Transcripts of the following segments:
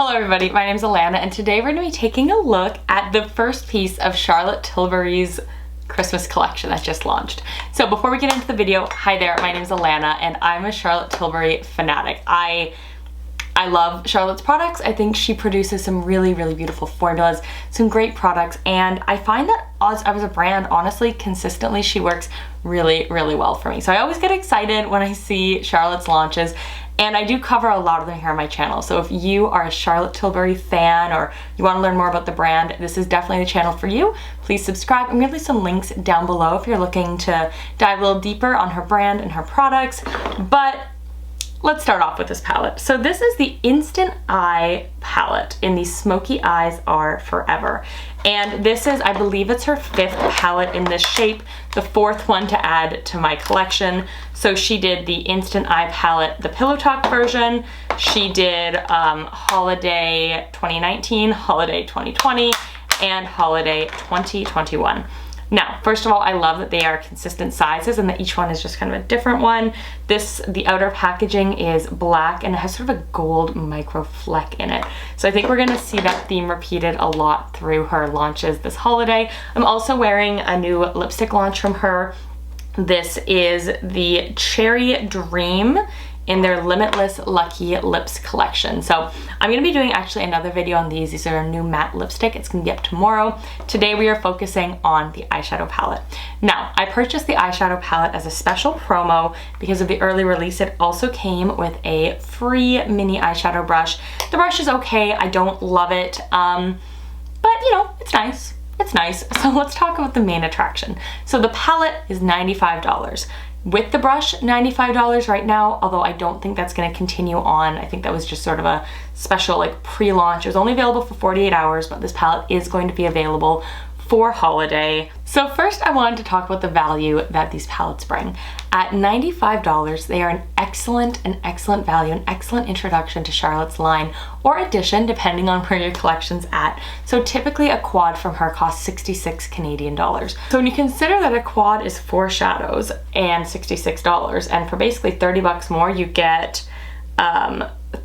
Hello everybody, my name is Alana and today we're going to be taking a look at the first piece of Charlotte Tilbury's Christmas collection that just launched. So before we get into the video, hi there, my name is Alana and I'm a Charlotte Tilbury fanatic. I love Charlotte's products. I think she produces some really beautiful formulas, some great products, and I find that as a brand, honestly, consistently, she works really well for me. So I always get excited when I see Charlotte's launches, and I do cover a lot of them here on my channel. So if you are a Charlotte Tilbury fan or you want to learn more about the brand, this is definitely the channel for you. Please subscribe. I'm going to leave some links down below if you're looking to dive a little deeper on her brand and her products. But let's start off with this palette. So this is the Instant Eye palette in the Smokey Eyes Are Forever. And this is, I believe it's her 5th palette in this shape, the 4th one to add to my collection. So she did the Instant Eye palette, the Pillow Talk version. She did Holiday 2019, Holiday 2020, and Holiday 2021. Now, first of all, I love that they are consistent sizes and that each one is just kind of a different one. The outer packaging is black and it has sort of a gold micro fleck in it. So I think we're gonna see that theme repeated a lot through her launches this holiday. I'm also wearing a new lipstick launch from her. This is the Cherry Dream in their Limitless Lucky Lips collection. So I'm gonna be doing actually another video on these. These are a new matte lipstick. It's gonna be up tomorrow. Today we are focusing on the eyeshadow palette. Now, I purchased the eyeshadow palette as a special promo because of the early release. It also came with a free mini eyeshadow brush. The brush is okay, I don't love it, but you know, it's nice. It's nice. So let's talk about the main attraction. So the palette is $95. With the brush, $95 right now, although I don't think that's going to continue on. I think that was just sort of a special like pre-launch. It was only available for 48 hours, but this palette is going to be available for holiday. So first I wanted to talk about the value that these palettes bring. At $95, they are an excellent value, an excellent introduction to Charlotte's line or addition, depending on where your collection's at. So typically a quad from her costs 66 Canadian dollars. So when you consider that a quad is 4 shadows and $66, and for basically 30 bucks more, you get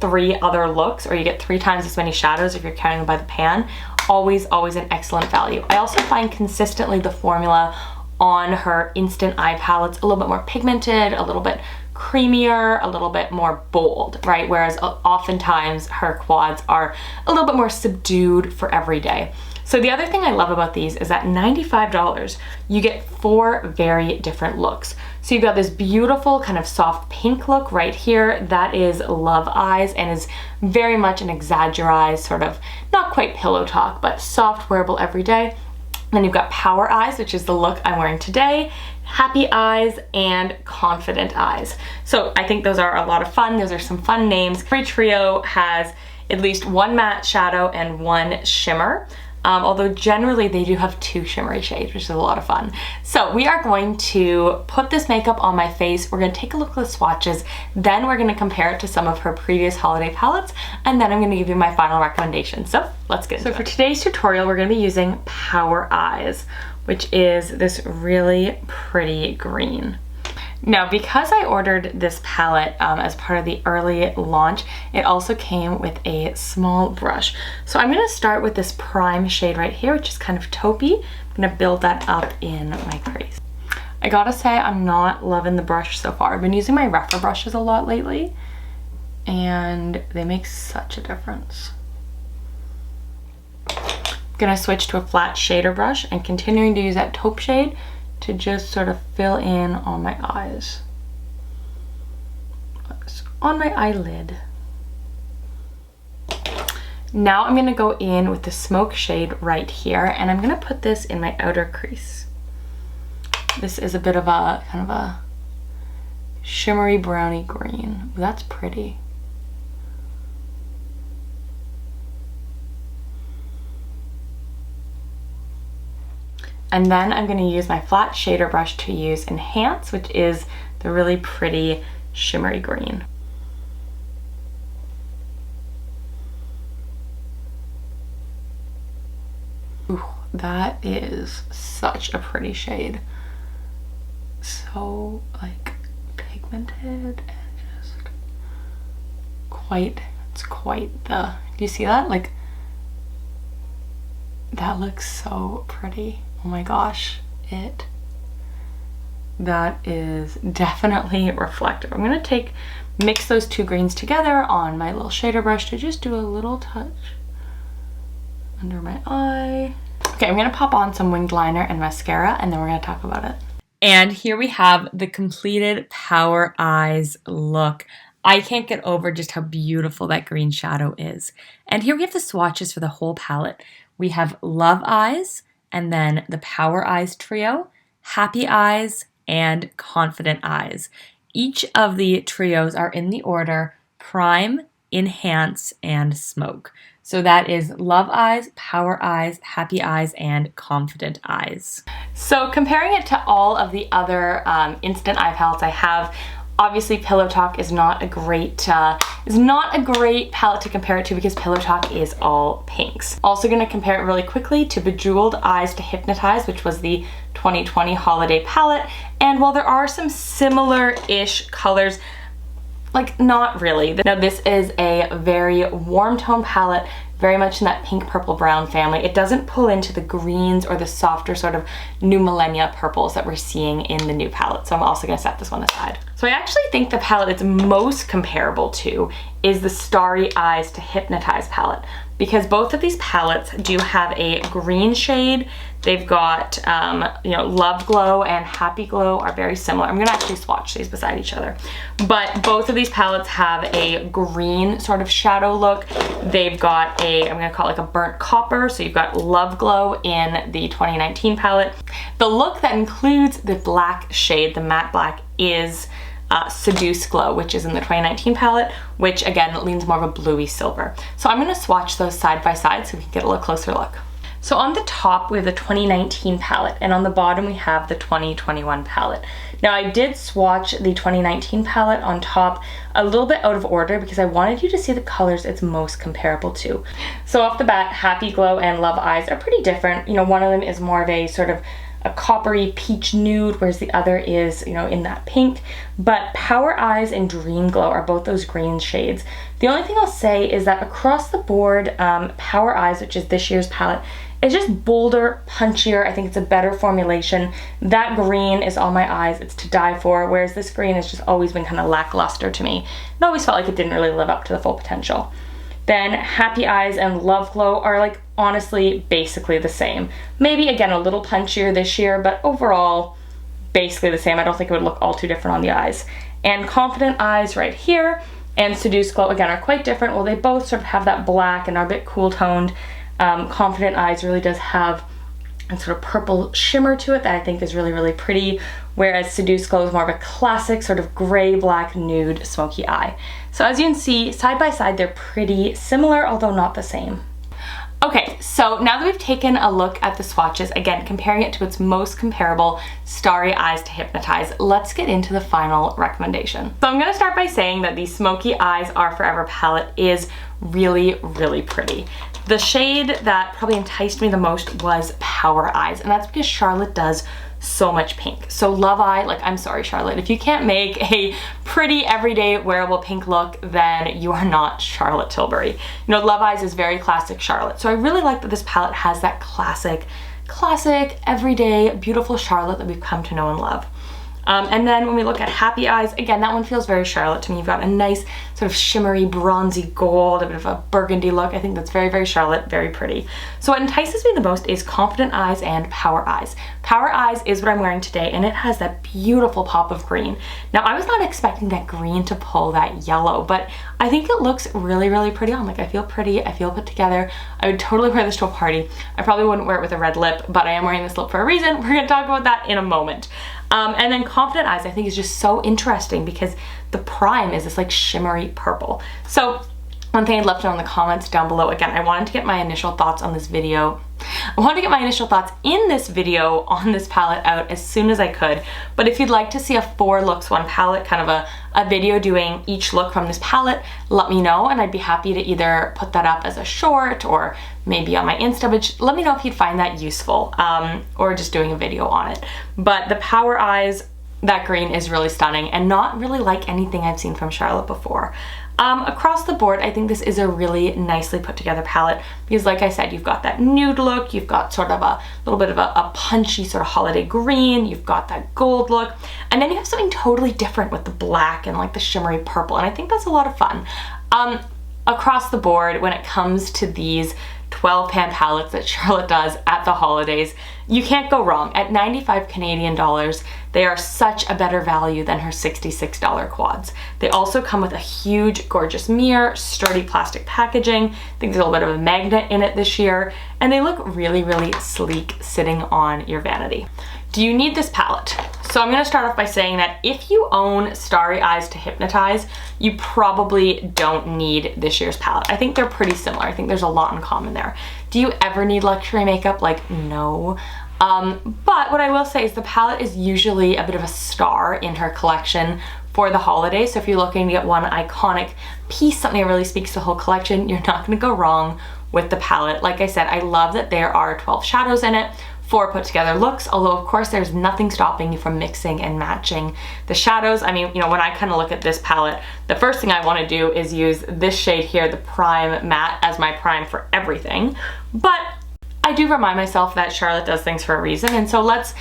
3 other looks, or you get 3 times as many shadows if you're counting them by the pan. Always an excellent value. I also find consistently the formula on her Instant Eye palettes a little bit more pigmented, a little bit creamier, a little bit more bold, right? Whereas oftentimes her quads are a little bit more subdued for every day. So the other thing I love about these is that $95, you get 4 very different looks. So you've got this beautiful kind of soft pink look right here. That is Love Eyes and is very much an exaggerated sort of, not quite Pillow Talk, but soft, wearable every day. Then you've got Power Eyes, which is the look I'm wearing today, Happy Eyes, and Confident Eyes. So I think those are a lot of fun. Those are some fun names. Every trio has at least 1 matte shadow and 1 shimmer. Although generally they do have 2 shimmery shades, which is a lot of fun. So we are going to put this makeup on my face. We're gonna take a look at the swatches, then we're gonna compare it to some of her previous holiday palettes, and then I'm gonna give you my final recommendation. So let's get into it. So for today's tutorial, we're gonna be using Power Eyes, which is this really pretty green. Now, because I ordered this palette as part of the early launch, it also came with a small brush. So I'm gonna start with this prime shade right here, which is kind of taupey. I'm gonna build that up in my crease. I gotta say, I'm not loving the brush so far. I've been using my Rephr brushes a lot lately, and they make such a difference. I'm gonna switch to a flat shader brush and continuing to use that taupe shade to just sort of fill in on my eyes, on my eyelid. Now I'm gonna go in with the smoke shade right here, and I'm gonna put this in my outer crease. This is a bit of a kind of a shimmery browny green. That's pretty. And then I'm going to use my flat shader brush to use Enhance, which is the really pretty shimmery green. Ooh, that is such a pretty shade. So like pigmented and just it's quite the Do you see that? Like, that looks so pretty. Oh my gosh, that is definitely reflective. I'm gonna mix those two greens together on my little shader brush to just do a little touch under my eye. Okay, I'm gonna pop on some winged liner and mascara, and then we're gonna talk about it. And here we have the completed Power Eyes look. I can't get over just how beautiful that green shadow is. And here we have the swatches for the whole palette. We have Love Eyes, and then the Power Eyes trio, Happy Eyes, and Confident Eyes. Each of the trios are in the order Prime, Enhance, and Smoke. So that is Love Eyes, Power Eyes, Happy Eyes, and Confident Eyes. So comparing it to all of the other instant eye palettes I have, obviously Pillow Talk is not a great palette to compare it to because Pillow Talk is all pinks. Also gonna compare it really quickly to Bejeweled Eyes to Hypnotise, which was the 2020 holiday palette. And while there are some similar-ish colors, like not really. Now this is a very warm tone palette, very much in that pink, purple, brown family. It doesn't pull into the greens or the softer sort of new millennia purples that we're seeing in the new palette. So I'm also gonna set this one aside. So I actually think the palette it's most comparable to is the Starry Eyes to Hypnotise palette, because both of these palettes do have a green shade. They've got, you know, Love Glow and Happy Glow are very similar. I'm gonna actually swatch these beside each other. But both of these palettes have a green sort of shadow look. They've got I'm gonna call it like a burnt copper. So you've got Love Glow in the 2019 palette. The look that includes the black shade, the matte black, is Seduce Glow, which is in the 2019 palette, which again leans more of a bluey silver. So I'm gonna swatch those side by side so we can get a little closer look. So on the top we have the 2019 palette, and on the bottom we have the 2021 palette. Now I did swatch the 2019 palette on top a little bit out of order because I wanted you to see the colors it's most comparable to. So off the bat, Happy Glow and Love Eyes are pretty different. You know, one of them is more of a sort of a coppery peach nude, whereas the other is, you know, in that pink. But Power Eyes and Dream Glow are both those green shades. The only thing I'll say is that across the board, Power Eyes, which is this year's palette, is just bolder, punchier. I think it's a better formulation. That green is on my eyes. It's to die for, whereas this green has just always been kind of lackluster to me. It always felt like it didn't really live up to the full potential. Then Happy Eyes and Love Glow are like honestly basically the same. Maybe again a little punchier this year, but overall basically the same. I don't think it would look all too different on the eyes. And Confident Eyes right here and Seduce Glow again are quite different. Well, they both sort of have that black and are a bit cool toned. Confident Eyes really does have a sort of purple shimmer to it that I think is really, really pretty, whereas Seduce Glow is more of a classic sort of gray, black, nude, smoky eye. So as you can see, side by side, they're pretty similar, although not the same. Okay, so now that we've taken a look at the swatches, again, comparing it to its most comparable, Starry Eyes to Hypnotise, let's get into the final recommendation. So I'm gonna start by saying that the Smokey Eyes Are Forever palette is really, really pretty. The shade that probably enticed me the most was Power Eyes, and that's because Charlotte does so much pink. So Love Eye, like, I'm sorry, Charlotte, if you can't make a pretty everyday wearable pink look, then you are not Charlotte Tilbury. You know, Love Eyes is very classic Charlotte. So I really like that this palette has that classic, everyday, beautiful Charlotte that we've come to know and love. And then when we look at Happy Eyes, again, that one feels very Charlotte to me. You've got a nice sort of shimmery bronzy gold, a bit of a burgundy look. I think that's very, very Charlotte, very pretty. So what entices me the most is Confident Eyes and Power Eyes. Power Eyes is what I'm wearing today, and it has that beautiful pop of green. Now, I was not expecting that green to pull that yellow, but I think it looks really, really pretty on. Like, I feel pretty, I feel put together. I would totally wear this to a party. I probably wouldn't wear it with a red lip, but I am wearing this lip for a reason. We're gonna talk about that in a moment. And then Confident Eyes I think is just so interesting because the prime is this like shimmery purple. So one thing I'd love to know in the comments down below, again, I wanted to get my initial thoughts on this video. I wanted to get my initial thoughts in this video on this palette out as soon as I could. But if you'd like to see a 4 looks 1 palette, kind of a video doing each look from this palette, let me know and I'd be happy to either put that up as a short or maybe on my Insta, but let me know if you'd find that useful, or just doing a video on it. But the Power Eyes, that green is really stunning and not really like anything I've seen from Charlotte before. Across the board, I think this is a really nicely put together palette because like I said, you've got that nude look, you've got sort of a little bit of a punchy sort of holiday green, you've got that gold look, and then you have something totally different with the black and like the shimmery purple, and I think that's a lot of fun. Across the board, when it comes to these 12 pan palettes that Charlotte does at the holidays, you can't go wrong. At 95 Canadian dollars, they are such a better value than her $66 quads. They also come with a huge, gorgeous mirror, sturdy plastic packaging. I think there's a little bit of a magnet in it this year, and they look really, really sleek sitting on your vanity. Do you need this palette? So I'm gonna start off by saying that if you own Starry Eyes to Hypnotise, you probably don't need this year's palette. I think they're pretty similar. I think there's a lot in common there. Do you ever need luxury makeup? Like, no. But what I will say is the palette is usually a bit of a star in her collection for the holidays. So if you're looking to get one iconic piece, something that really speaks to the whole collection, you're not gonna go wrong with the palette. Like I said, I love that there are 12 shadows in it, 4 put together looks, although of course there's nothing stopping you from mixing and matching the shadows. I mean, you know, when I kind of look at this palette, the first thing I want to do is use this shade here, the Prime Matte, as my prime for everything. But I do remind myself that Charlotte does things for a reason, and so let's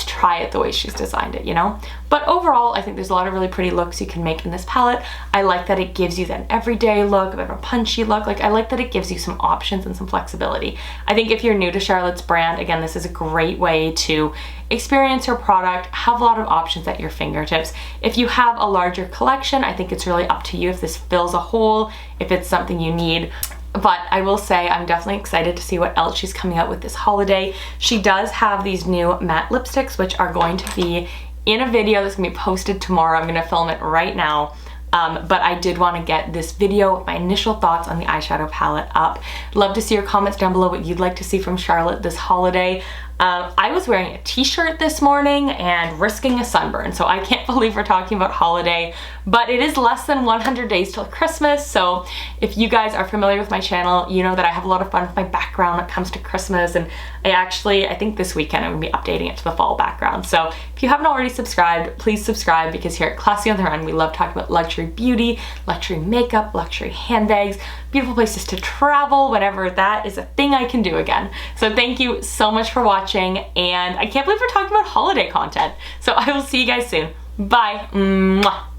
try it the way she's designed it, you know? But overall, I think there's a lot of really pretty looks you can make in this palette. I like that it gives you that everyday look, a bit of a punchy look. Like, I like that it gives you some options and some flexibility. I think if you're new to Charlotte's brand, again, this is a great way to experience her product, have a lot of options at your fingertips. If you have a larger collection, I think it's really up to you if this fills a hole, if it's something you need. But I will say I'm definitely excited to see what else she's coming out with this holiday. She does have these new matte lipsticks, which are going to be in a video that's gonna be posted tomorrow. I'm gonna film it right now. But I did want to get this video with my initial thoughts on the eyeshadow palette up. Love to see your comments down below what you'd like to see from Charlotte this holiday. I was wearing a t-shirt this morning and risking a sunburn, so I can't believe we're talking about holiday, but it is less than 100 days till Christmas, so if you guys are familiar with my channel, you know that I have a lot of fun with my background when it comes to Christmas, and I think this weekend I'm going to be updating it to the fall background. So if you haven't already subscribed, please subscribe, because here at Classy on the Run, we love talking about luxury beauty, luxury makeup, luxury handbags, beautiful places to travel whenever that is a thing I can do again. So thank you so much for watching, and I can't believe we're talking about holiday content. So I will see you guys soon. Bye. Mwah.